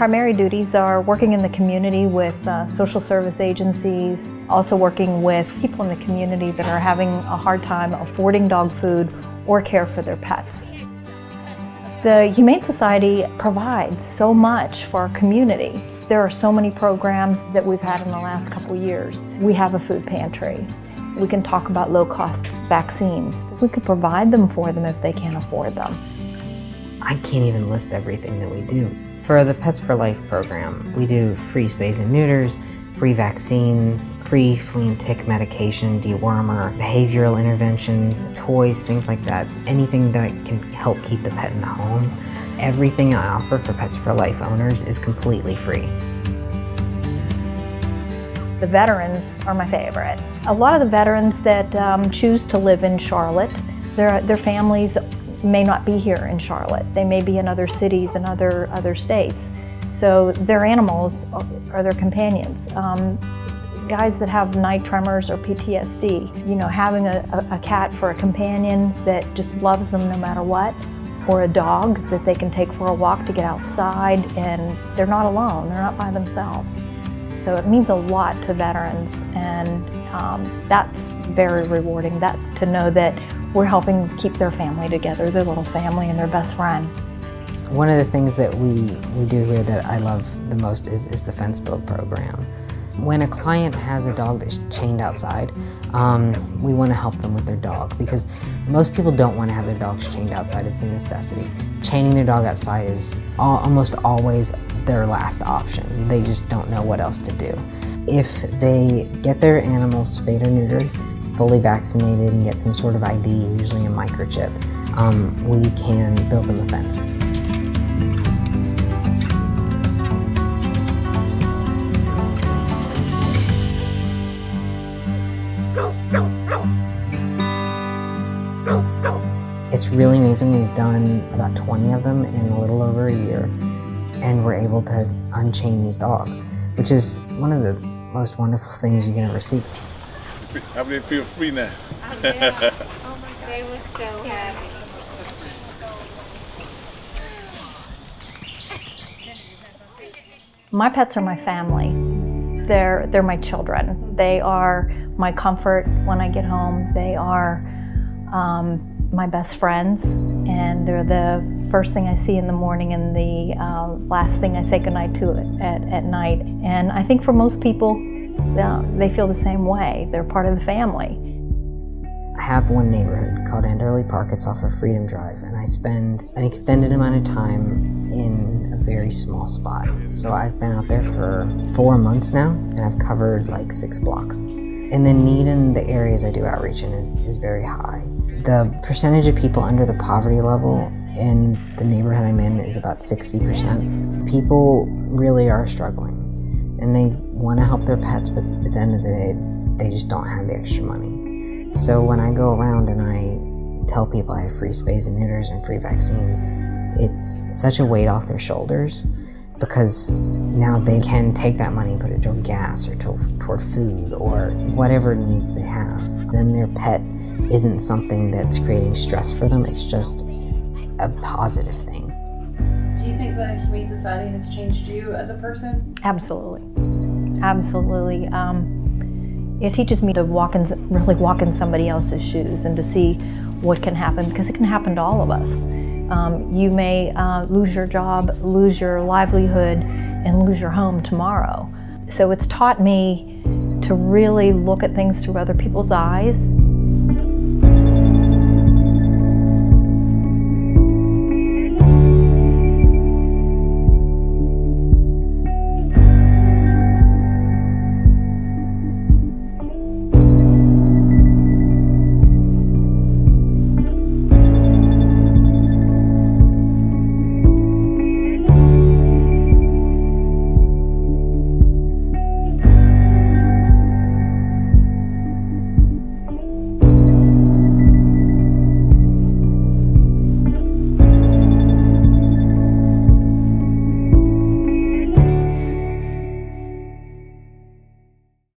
primary duties are working in the community with social service agencies, also working with people in the community that are having a hard time affording dog food or care for their pets. The Humane Society provides so much for our community. There are so many programs that we've had in the last couple years. We have a food pantry. We can talk about low-cost vaccines. We could provide them for them if they can't afford them. I can't even list everything that we do. For the Pets for Life program, we do free spays and neuters, free vaccines, free flea and tick medication, dewormer, behavioral interventions, toys, things like that. Anything that can help keep the pet in the home. Everything I offer for Pets for Life owners is completely free. The veterans are my favorite. A lot of the veterans that choose to live in Charlotte, their families may not be here in Charlotte. They may be in other cities and other states. So their animals are their companions. Guys that have night tremors or PTSD, you know, having a cat for a companion that just loves them no matter what, or a dog that they can take for a walk to get outside, and they're not alone, they're not by themselves. So it means a lot to veterans, and that's very rewarding. That's to know that we're helping keep their family together, their little family and their best friend. One of the things that we do here that I love the most is the fence build program. When a client has a dog that's chained outside, we want to help them with their dog, because most people don't want to have their dogs chained outside. It's a necessity. Chaining their dog outside is almost always their last option. They just don't know what else to do. If they get their animals spayed or neutered, fully vaccinated, and get some sort of ID, usually a microchip, we can build them a fence. It's really amazing. We've done about 20 of them in a little over a year, and we're able to unchain these dogs, which is one of the most wonderful things you can ever see. I mean, they feel free now. Oh, yeah. Oh my God. They look so happy. My pets are my family. They're my children. They are my comfort when I get home. They are my best friends, and they're the first thing I see in the morning and the last thing I say goodnight to at night. And I think for most people, they feel the same way. They're part of the family. I have one neighborhood called Enderley Park. It's off of Freedom Drive, and I spend an extended amount of time in a very small spot. So I've been out there for 4 months now, and I've covered like 6 blocks. And the need in the areas I do outreach in is very high. The percentage of people under the poverty level in the neighborhood I'm in is about 60%. People really are struggling, and they want to help their pets, but at the end of the day, they just don't have the extra money. So when I go around and I tell people I have free spays and neuters and free vaccines, it's such a weight off their shoulders, because now they can take that money and put it toward gas or toward food or whatever needs they have. Then their pet isn't something that's creating stress for them, it's just a positive thing. Do you think the Humane Society has changed you as a person? Absolutely. Absolutely. It teaches me to really walk in somebody else's shoes and to see what can happen, because it can happen to all of us. You may lose your job, lose your livelihood, and lose your home tomorrow. So it's taught me to really look at things through other people's eyes.